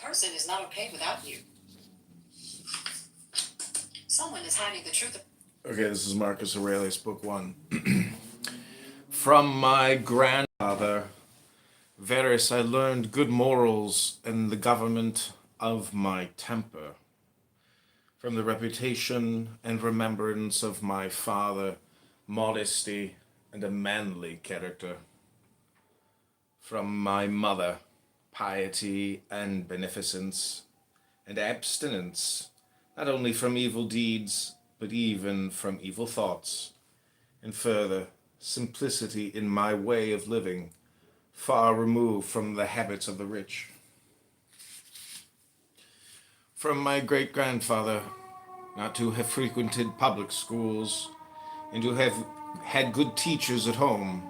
Person is not okay without you. Someone is hiding the truth. Okay, this is Marcus Aurelius, Book 1. From my grandfather, Verus, I learned good morals and the government of my temper. From the reputation and remembrance of my father, modesty and a manly character. From my mother, piety and beneficence, and abstinence, not only from evil deeds, but even from evil thoughts, and further, simplicity in my way of living, far removed from the habits of the rich. From my great-grandfather, not to have frequented public schools, and to have had good teachers at home,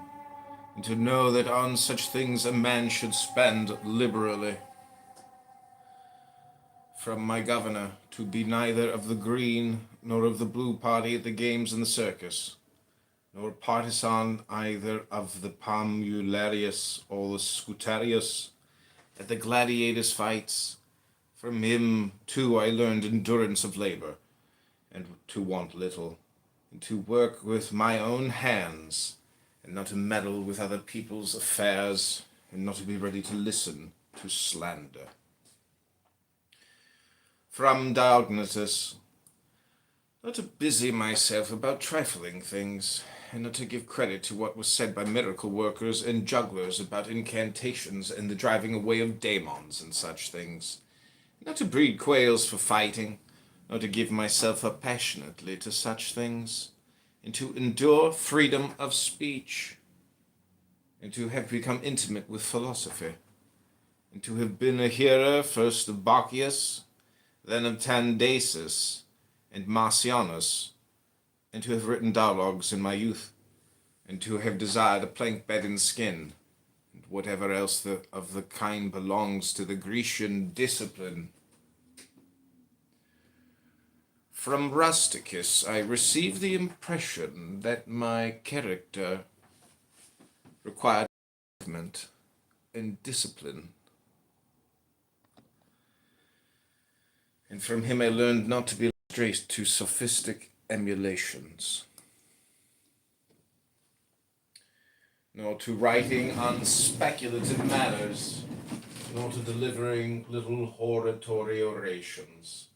and to know that on such things a man should spend liberally. From my governor, to be neither of the green nor of the blue party at the games and the circus, nor a partisan either of the Palmularius or the Scutarius at the gladiators' fights. From him, too, I learned endurance of labor, and to want little, and to work with my own hands, and not to meddle with other people's affairs, and not to be ready to listen to slander. From Diognetus, not to busy myself about trifling things, and not to give credit to what was said by miracle workers and jugglers about incantations and the driving away of daemons and such things, not to breed quails for fighting, nor to give myself up passionately to such things, and to endure freedom of speech, and to have become intimate with philosophy, and to have been a hearer first of Bacchius, then of Tandasis and Marcianus, and to have written dialogues in my youth, and to have desired a plank bed in skin, and whatever else of the kind belongs to the Grecian discipline. From Rusticus I received the impression that my character required movement and discipline. And from him I learned not to be straight to sophistic emulations, nor to writing on speculative matters, nor to delivering little hortatory orations,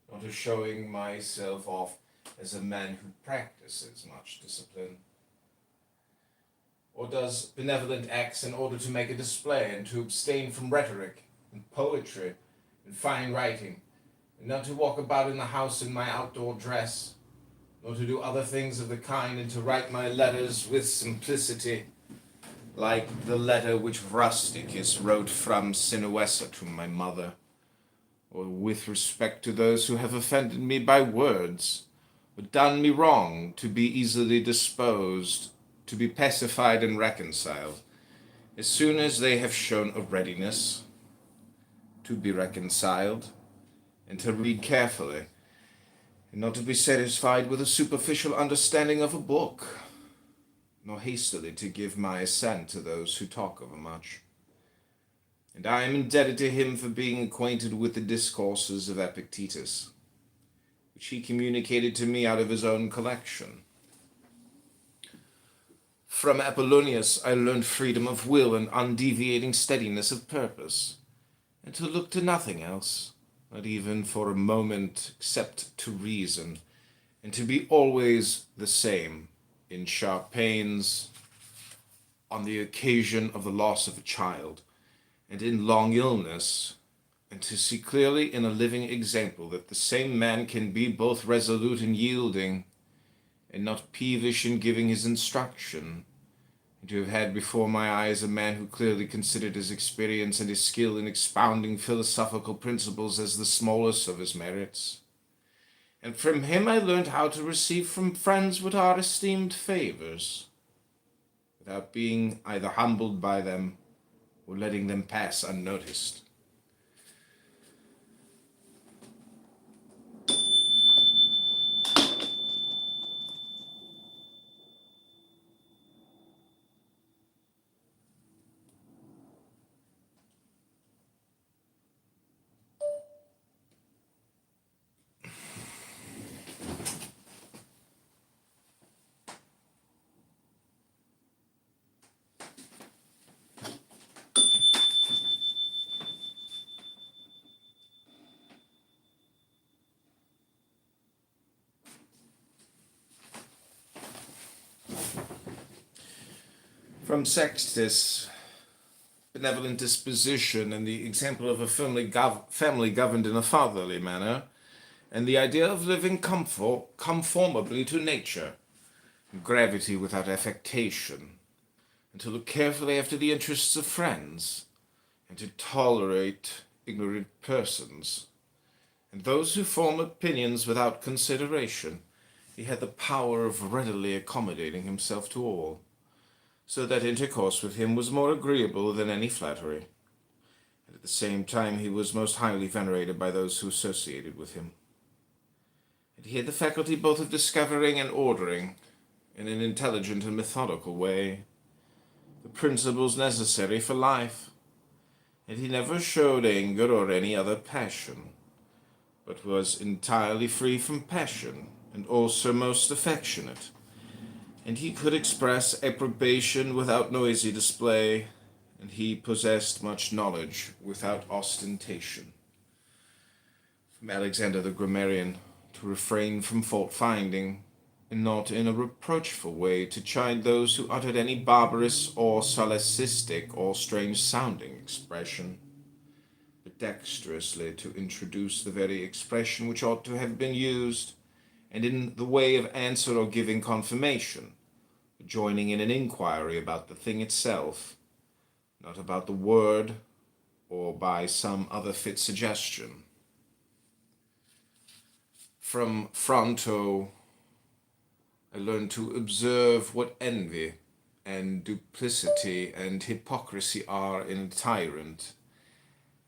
nor to showing myself off as a man who practices much discipline, or does benevolent acts in order to make a display, and to abstain from rhetoric and poetry and fine writing, and not to walk about in the house in my outdoor dress, nor to do other things of the kind, and to write my letters with simplicity, like the letter which Rusticus wrote from Sinuessa to my mother, or with respect to those who have offended me by words, or done me wrong, to be easily disposed, to be pacified and reconciled, as soon as they have shown a readiness to be reconciled, and to read carefully, and not to be satisfied with a superficial understanding of a book, nor hastily to give my assent to those who talk overmuch. And I am indebted to him for being acquainted with the discourses of Epictetus, which he communicated to me out of his own collection. From Apollonius I learned freedom of will and undeviating steadiness of purpose, and to look to nothing else, not even for a moment, except to reason, and to be always the same in sharp pains, on the occasion of the loss of a child, and in long illness, and to see clearly in a living example that the same man can be both resolute and yielding, and not peevish in giving his instruction, and to have had before my eyes a man who clearly considered his experience and his skill in expounding philosophical principles as the smallest of his merits. And from him I learned how to receive from friends what are esteemed favors, without being either humbled by them or letting them pass unnoticed. From Sextus, benevolent disposition and the example of a family governed in a fatherly manner, and the idea of living conformably to nature, gravity without affectation, and to look carefully after the interests of friends, and to tolerate ignorant persons, and those who form opinions without consideration. He had the power of readily accommodating himself to all, so that intercourse with him was more agreeable than any flattery, and at the same time he was most highly venerated by those who associated with him. and he had the faculty both of discovering and ordering, in an intelligent and methodical way, the principles necessary for life, and he never showed anger or any other passion, but was entirely free from passion, and also most affectionate, and he could express approbation without noisy display, and he possessed much knowledge without ostentation. From Alexander the Grammarian, to refrain from fault-finding, and not in a reproachful way to chide those who uttered any barbarous or solecistic or strange-sounding expression, but dexterously to introduce the very expression which ought to have been used, and in the way of answer or giving confirmation, joining in an inquiry about the thing itself, not about the word, or by some other fit suggestion. From Fronto, I learned to observe what envy and duplicity and hypocrisy are in a tyrant,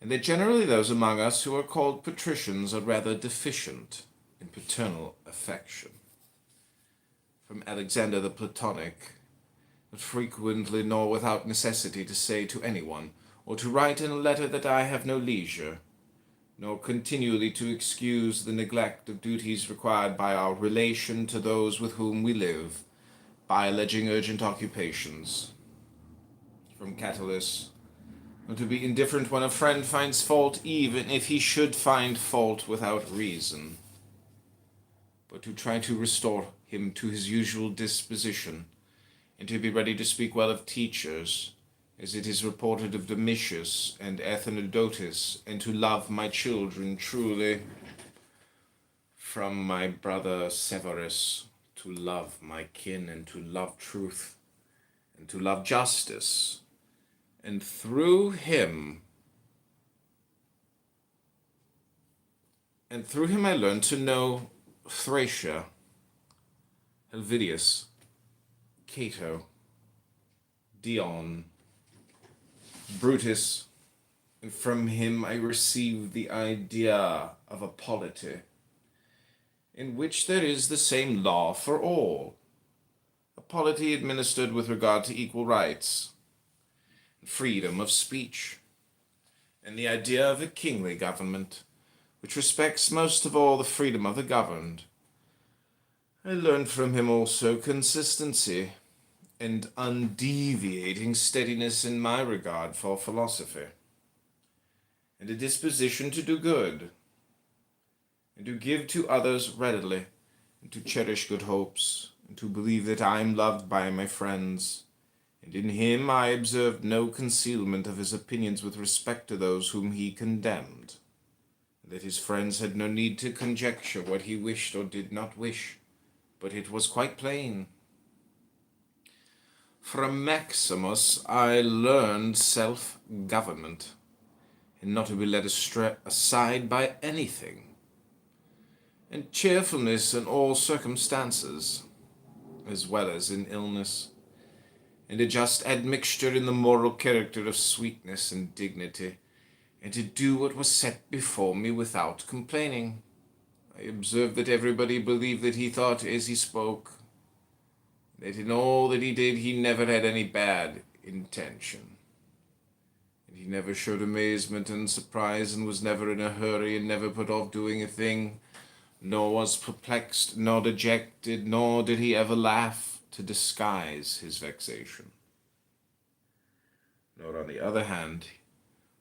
and that generally those among us who are called patricians are rather deficient in paternal affection. From Alexander the Platonic, not frequently nor without necessity to say to anyone, or to write in a letter that I have no leisure, nor continually to excuse the neglect of duties required by our relation to those with whom we live, by alleging urgent occupations. From Catullus, not to be indifferent when a friend finds fault, even if he should find fault without reason, but to try to restore him to his usual disposition, and to be ready to speak well of teachers, as it is reported of Domitius and Athenodotus, and to love my children truly. From my brother Severus, to love my kin, and to love truth, and to love justice, and through him I learned to know Thracia, Helvidius, Cato, Dion, Brutus, and from him I received the idea of a polity, in which there is the same law for all, a polity administered with regard to equal rights, and freedom of speech, and the idea of a kingly government, which respects most of all the freedom of the governed. I learned from him also consistency, and undeviating steadiness in my regard for philosophy, and a disposition to do good, and to give to others readily, and to cherish good hopes, and to believe that I am loved by my friends, and in him I observed no concealment of his opinions with respect to those whom he condemned, and that his friends had no need to conjecture what he wished or did not wish, but it was quite plain. From Maximus I learned self-government, and not to be led aside by anything, and cheerfulness in all circumstances, as well as in illness, and a just admixture in the moral character of sweetness and dignity, and to do what was set before me without complaining. I observed that everybody believed that he thought as he spoke, that in all that he did he never had any bad intention, and he never showed amazement and surprise, and was never in a hurry, and never put off doing a thing, nor was perplexed, nor dejected, nor did he ever laugh to disguise his vexation. Nor, on the other hand,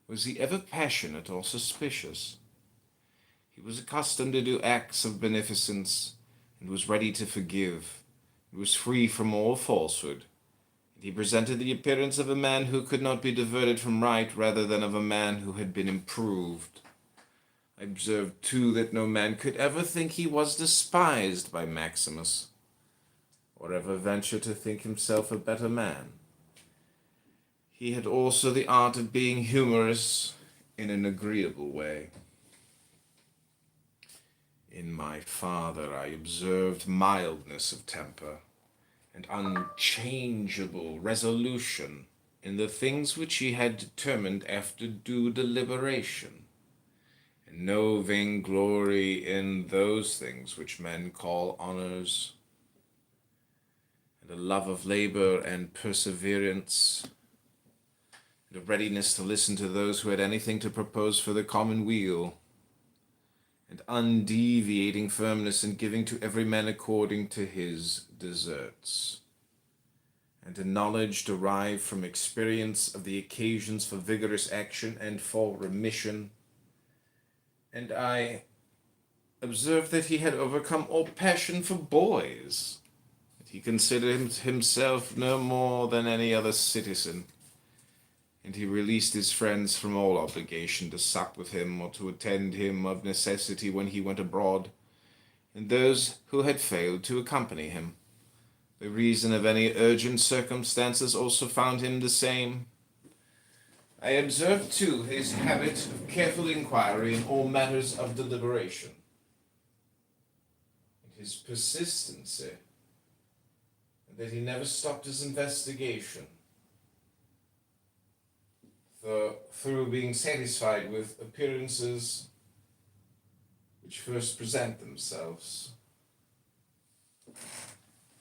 was he ever passionate or suspicious. He was accustomed to do acts of beneficence, and was ready to forgive. He was free from all falsehood, and he presented the appearance of a man who could not be diverted from right rather than of a man who had been improved. I observed, too, that no man could ever think he was despised by Maximus, or ever venture to think himself a better man. He had also the art of being humorous in an agreeable way. In my father I observed mildness of temper, and unchangeable resolution in the things which he had determined after due deliberation, and no vainglory in those things which men call honors, and a love of labor and perseverance, and a readiness to listen to those who had anything to propose for the common weal, and undeviating firmness in giving to every man according to his deserts, and a knowledge derived from experience of the occasions for vigorous action and for remission. And I observed that he had overcome all passion for boys, that he considered himself no more than any other citizen, and he released his friends from all obligation to sup with him or to attend him of necessity when he went abroad, and those who had failed to accompany him, by reason of any urgent circumstances, also found him the same. I observed, too, his habit of careful inquiry in all matters of deliberation, and his persistency, and that he never stopped his investigation, through being satisfied with appearances which first present themselves,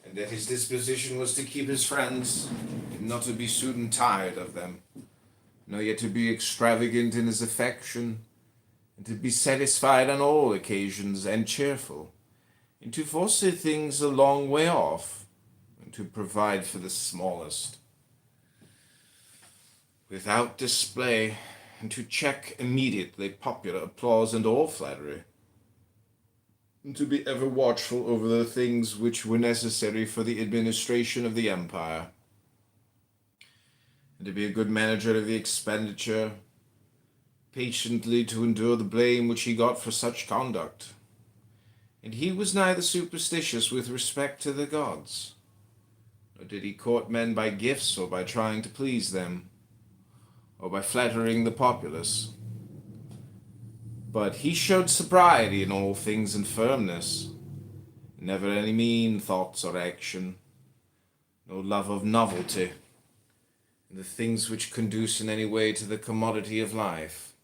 and that his disposition was to keep his friends, and not to be soon tired of them, nor yet to be extravagant in his affection, and to be satisfied on all occasions and cheerful, and to foresee things a long way off, and to provide for the smallest, without display, and to check immediately popular applause and all flattery, and to be ever watchful over the things which were necessary for the administration of the empire, and to be a good manager of the expenditure, patiently to endure the blame which he got for such conduct. And he was neither superstitious with respect to the gods, nor did he court men by gifts or by trying to please them, or by flattering the populace. But he showed sobriety in all things and firmness, never any mean thoughts or action, no love of novelty, and the things which conduce in any way to the commodity of life,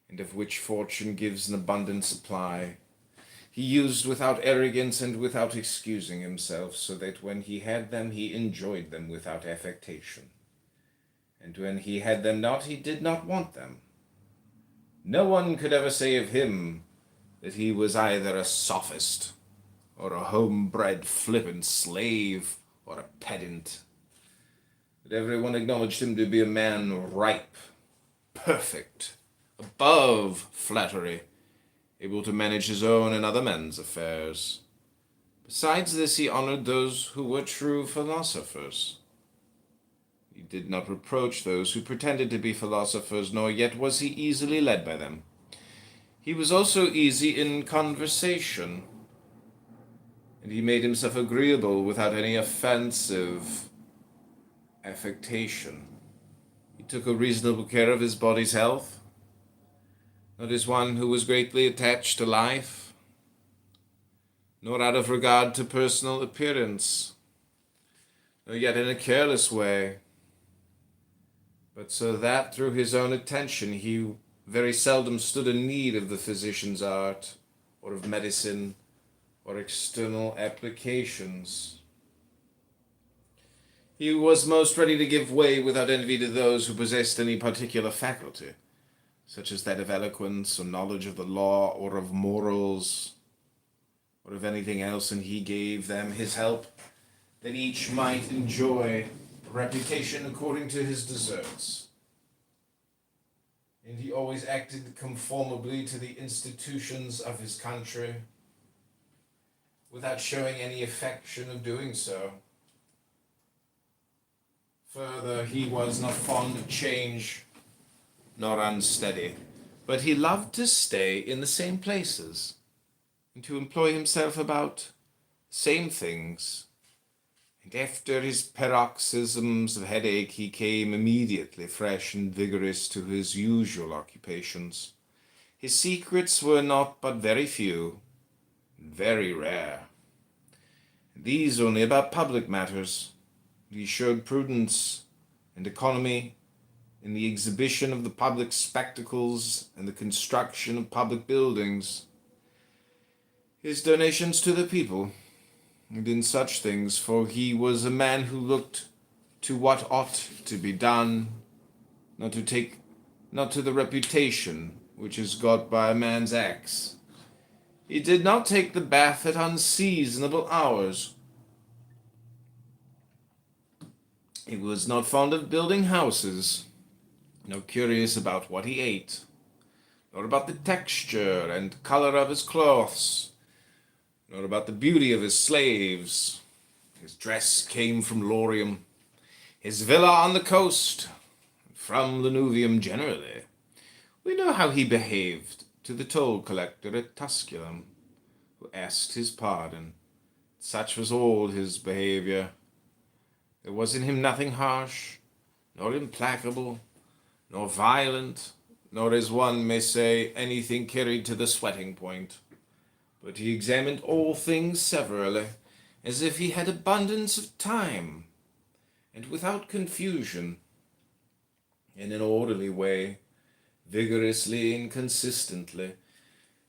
and of which fortune gives an abundant supply, he used without arrogance and without excusing himself, so that when he had them he enjoyed them without affectation, and when he had them not, he did not want them. No one could ever say of him that he was either a sophist, or a homebred flippant slave, or a pedant. But everyone acknowledged him to be a man ripe, perfect, above flattery, able to manage his own and other men's affairs. Besides this, he honored those who were true philosophers. He did not reproach those who pretended to be philosophers, nor yet was he easily led by them. He was also easy in conversation, and he made himself agreeable without any offensive affectation. He took a reasonable care of his body's health, not as one who was greatly attached to life, nor out of regard to personal appearance, nor yet in a careless way, but so that through his own attention he very seldom stood in need of the physician's art, or of medicine, or external applications. He was most ready to give way without envy to those who possessed any particular faculty, such as that of eloquence, or knowledge of the law, or of morals, or of anything else, and he gave them his help, that each might enjoy reputation according to his deserts. And he always acted conformably to the institutions of his country, without showing any affection of doing so. Further, he was not fond of change, nor unsteady, but he loved to stay in the same places, and to employ himself about the same things. And after his paroxysms of headache, he came immediately fresh and vigorous to his usual occupations. His secrets were not but very few, and very rare. These only about public matters. He showed prudence and economy, in the exhibition of the public spectacles and the construction of public buildings, his donations to the people, and in such things, for he was a man who looked to what ought to be done, not to the reputation which is got by a man's acts. He did not take the bath at unseasonable hours. He was not fond of building houses, nor curious about what he ate, nor about the texture and color of his clothes, nor about the beauty of his slaves. His dress came from Lorium, his villa on the coast, from Lanuvium generally. We know how he behaved to the toll collector at Tusculum, who asked his pardon. Such was all his behavior. There was in him nothing harsh, nor implacable, nor violent, nor, as one may say, anything carried to the sweating point. But he examined all things severally, as if he had abundance of time, and without confusion, in an orderly way, vigorously and consistently,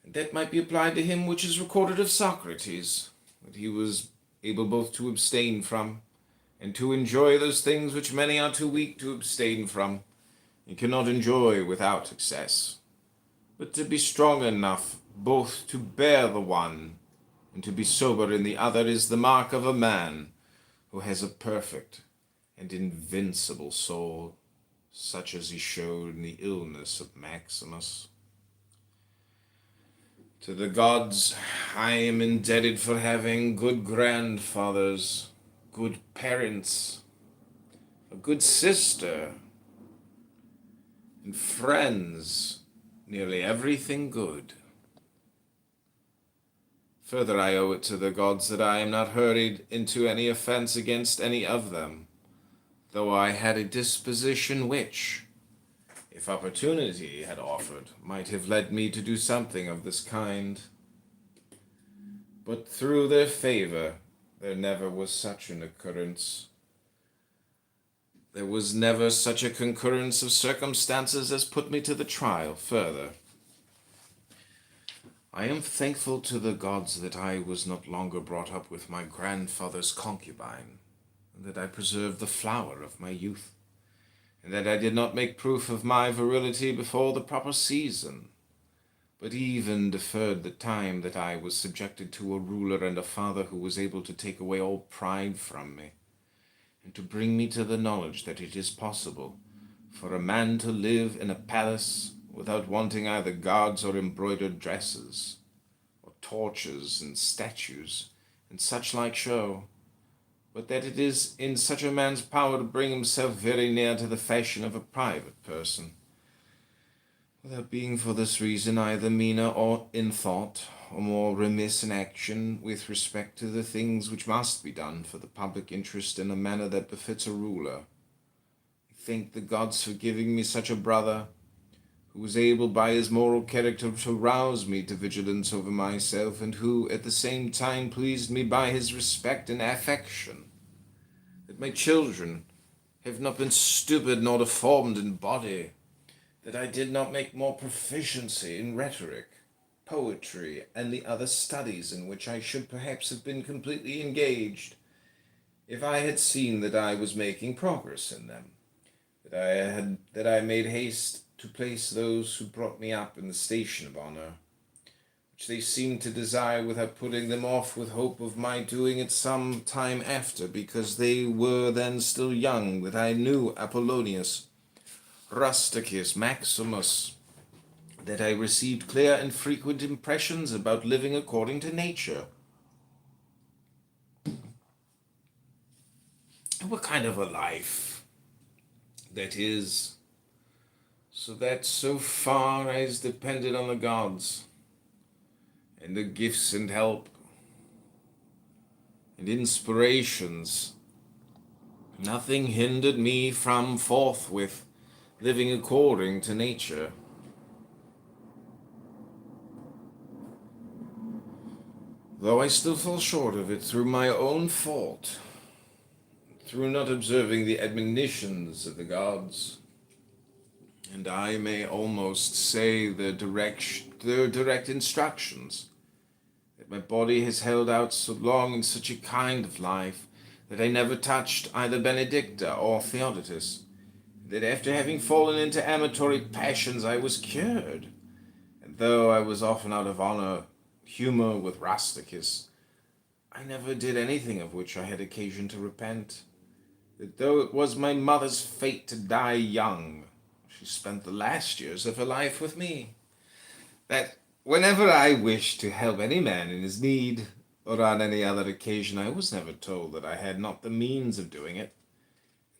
and that might be applied to him which is recorded of Socrates, that he was able both to abstain from, and to enjoy those things which many are too weak to abstain from, and cannot enjoy without excess, but to be strong enough both to bear the one, and to be sober in the other, is the mark of a man who has a perfect and invincible soul, such as he showed in the illness of Maximus. To the gods I am indebted for having good grandfathers, good parents, a good sister, and friends, nearly everything good. Further, I owe it to the gods that I am not hurried into any offense against any of them, though I had a disposition which, if opportunity had offered, might have led me to do something of this kind. But through their favor, there never was such an occurrence. There was never such a concurrence of circumstances as put me to the trial further. I am thankful to the gods that I was not longer brought up with my grandfather's concubine, and that I preserved the flower of my youth, and that I did not make proof of my virility before the proper season, but even deferred the time that I was subjected to a ruler and a father who was able to take away all pride from me, and to bring me to the knowledge that it is possible for a man to live in a palace without wanting either guards or embroidered dresses, or torches and statues, and such like show, but that it is in such a man's power to bring himself very near to the fashion of a private person, without being for this reason either meaner or in thought, or more remiss in action with respect to the things which must be done for the public interest in a manner that befits a ruler. I thank the gods for giving me such a brother, who was able by his moral character to rouse me to vigilance over myself, and who at the same time pleased me by his respect and affection, that my children have not been stupid nor deformed in body, that I did not make more proficiency in rhetoric, poetry, and the other studies in which I should perhaps have been completely engaged, if I had seen that I was making progress in them, that I made haste to place those who brought me up in the station of honor, which they seemed to desire, without putting them off with hope of my doing it some time after, because they were then still young, that I knew Apollonius, Rusticus, Maximus, that I received clear and frequent impressions about living according to nature. And what kind of a life that is, so that so far as depended on the gods, and the gifts and help, and inspirations, nothing hindered me from forthwith living according to nature. Though I still fall short of it through my own fault, through not observing the admonitions of the gods, and I may almost say the direct instructions that my body has held out so long in such a kind of life that I never touched either Benedicta or Theodotus, that after having fallen into amatory passions I was cured, and though I was often out of humour with Rusticus, I never did anything of which I had occasion to repent, that though it was my mother's fate to die young, she spent the last years of her life with me, that whenever I wished to help any man in his need, or on any other occasion, I was never told that I had not the means of doing it,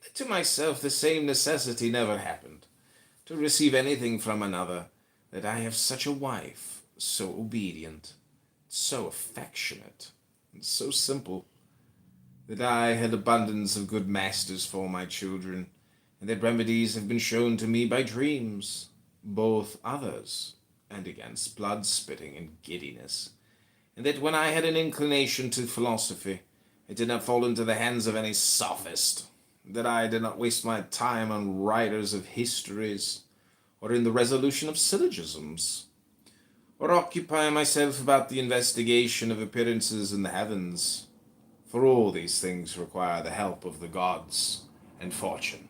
that to myself the same necessity never happened, to receive anything from another, that I have such a wife, so obedient, so affectionate, and so simple, that I had abundance of good masters for my children, and that remedies have been shown to me by dreams, both others, and against blood spitting and giddiness, and that when I had an inclination to philosophy, I did not fall into the hands of any sophist, that I did not waste my time on writers of histories, or in the resolution of syllogisms, or occupy myself about the investigation of appearances in the heavens, for all these things require the help of the gods and fortune.